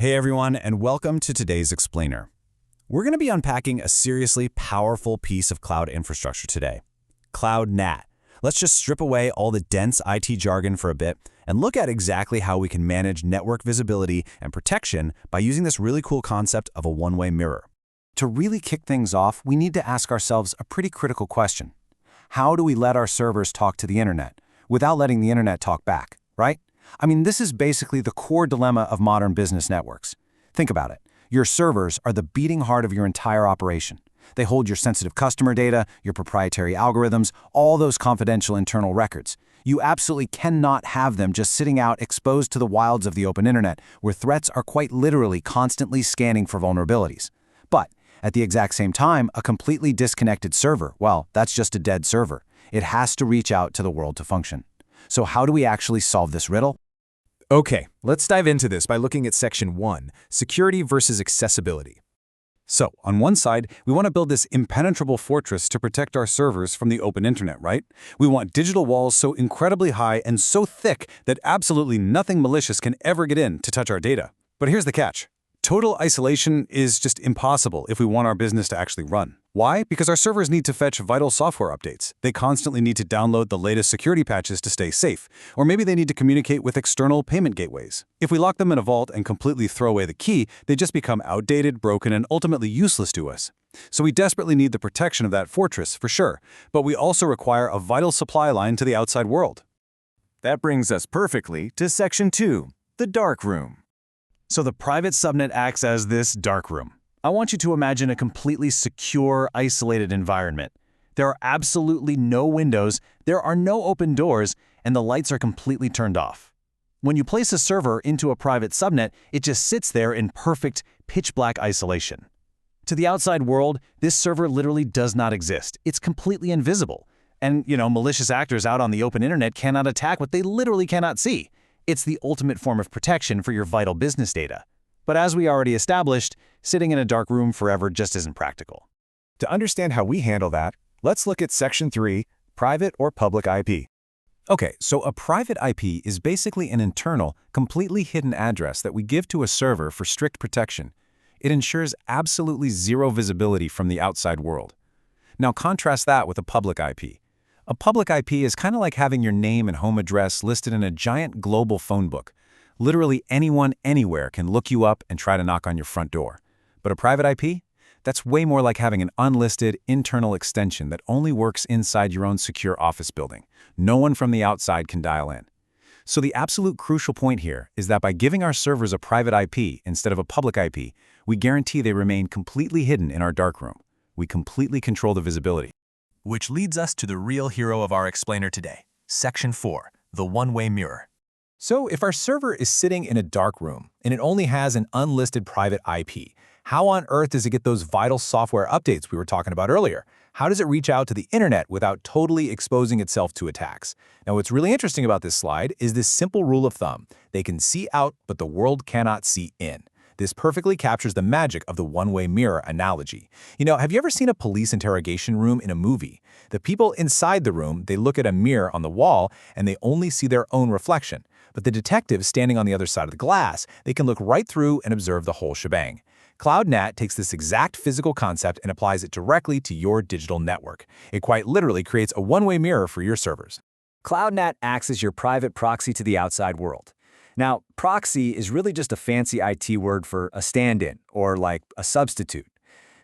Hey everyone, and welcome to today's Explainer. We're going to be unpacking a seriously powerful piece of cloud infrastructure today, Cloud NAT. Let's just strip away all the dense IT jargon for a bit and look at exactly how we can manage network visibility and protection by using this really cool concept of a one-way mirror. To really kick things off, we need to ask ourselves a pretty critical question. How do we let our servers talk to the internet without letting the internet talk back, right? I mean, this is basically the core dilemma of modern business networks. Think about it. Your servers are the beating heart of your entire operation. They hold your sensitive customer data, your proprietary algorithms, all those confidential internal records. You absolutely cannot have them just sitting out exposed to the wilds of the open internet, where threats are quite literally constantly scanning for vulnerabilities. But at the exact same time, a completely disconnected server, well, that's just a dead server. It has to reach out to the world to function. So how do we actually solve this riddle? Okay, let's dive into this by looking at Section 1, Security versus Accessibility. So, on one side, we want to build this impenetrable fortress to protect our servers from the open internet, right? We want digital walls so incredibly high and so thick that absolutely nothing malicious can ever get in to touch our data. But here's the catch. Total isolation is just impossible if we want our business to actually run. Why? Because our servers need to fetch vital software updates. They constantly need to download the latest security patches to stay safe. Or maybe they need to communicate with external payment gateways. If we lock them in a vault and completely throw away the key, they just become outdated, broken, and ultimately useless to us. So we desperately need the protection of that fortress, for sure. But we also require a vital supply line to the outside world. That brings us perfectly to Section 2, the dark room. So the private subnet acts as this dark room. I want you to imagine a completely secure, isolated environment. There are absolutely no windows, there are no open doors, and the lights are completely turned off. When you place a server into a private subnet, it just sits there in perfect, pitch-black isolation. To the outside world, this server literally does not exist. It's completely invisible. And, malicious actors out on the open internet cannot attack what they literally cannot see. It's the ultimate form of protection for your vital business data. But as we already established, sitting in a dark room forever just isn't practical. To understand how we handle that, let's look at Section 3, Private or Public IP. Okay, so a private IP is basically an internal, completely hidden address that we give to a server for strict protection. It ensures absolutely zero visibility from the outside world. Now contrast that with a public IP. A public IP is kind of like having your name and home address listed in a giant global phone book. Literally anyone, anywhere can look you up and try to knock on your front door. But a private IP? That's way more like having an unlisted internal extension that only works inside your own secure office building. No one from the outside can dial in. So the absolute crucial point here is that by giving our servers a private IP instead of a public IP, we guarantee they remain completely hidden in our darkroom. We completely control the visibility. Which leads us to the real hero of our explainer today, Section 4, the one-way mirror. So if our server is sitting in a dark room and it only has an unlisted private IP, how on earth does it get those vital software updates we were talking about earlier? How does it reach out to the internet without totally exposing itself to attacks? Now, what's really interesting about this slide is this simple rule of thumb. They can see out, but the world cannot see in. This perfectly captures the magic of the one-way mirror analogy. Have you ever seen a police interrogation room in a movie? The people inside the room, they look at a mirror on the wall and they only see their own reflection. But the detectives standing on the other side of the glass, they can look right through and observe the whole shebang. Cloud NAT takes this exact physical concept and applies it directly to your digital network. It quite literally creates a one-way mirror for your servers. Cloud NAT acts as your private proxy to the outside world. Now, proxy is really just a fancy IT word for a stand-in, or like a substitute.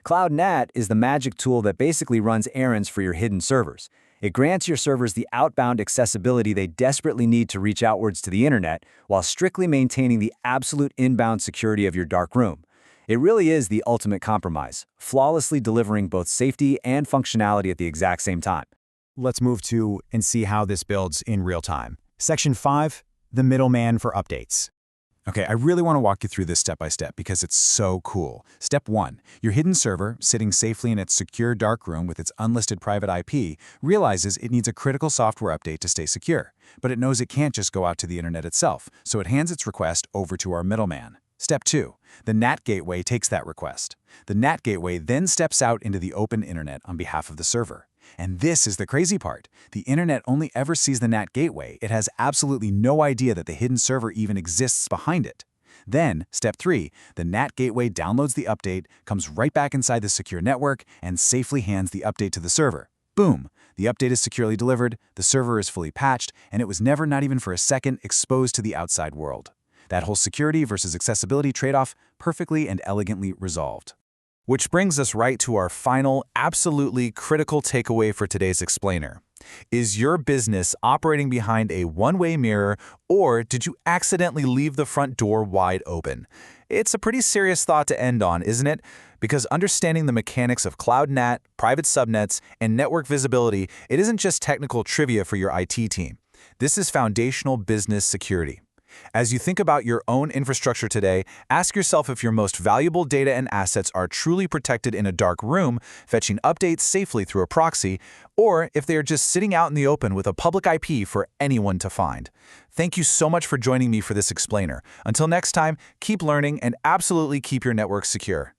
Cloud NAT is the magic tool that basically runs errands for your hidden servers. It grants your servers the outbound accessibility they desperately need to reach outwards to the internet, while strictly maintaining the absolute inbound security of your dark room. It really is the ultimate compromise, flawlessly delivering both safety and functionality at the exact same time. Let's move to and see how this builds in real time. Section 5, the middleman for updates. Okay, I really want to walk you through this step by step because it's so cool. Step 1, your hidden server, sitting safely in its secure darkroom with its unlisted private IP, realizes it needs a critical software update to stay secure. But it knows it can't just go out to the internet itself, so it hands its request over to our middleman. Step 2, the NAT gateway takes that request. The NAT gateway then steps out into the open internet on behalf of the server. And this is the crazy part. The internet only ever sees the NAT gateway. It has absolutely no idea that the hidden server even exists behind it. Then, step 3, the NAT gateway downloads the update, comes right back inside the secure network, and safely hands the update to the server. Boom! The update is securely delivered, the server is fully patched, and it was never, not even for a second, exposed to the outside world. That whole security versus accessibility trade-off perfectly and elegantly resolved. Which brings us right to our final, absolutely critical takeaway for today's explainer. Is your business operating behind a one-way mirror, or did you accidentally leave the front door wide open? It's a pretty serious thought to end on, isn't it? Because understanding the mechanics of Cloud NAT, private subnets, and network visibility, it isn't just technical trivia for your IT team. This is foundational business security. As you think about your own infrastructure today, ask yourself if your most valuable data and assets are truly protected in a dark room, fetching updates safely through a proxy, or if they are just sitting out in the open with a public IP for anyone to find. Thank you so much for joining me for this explainer. Until next time, keep learning and absolutely keep your network secure.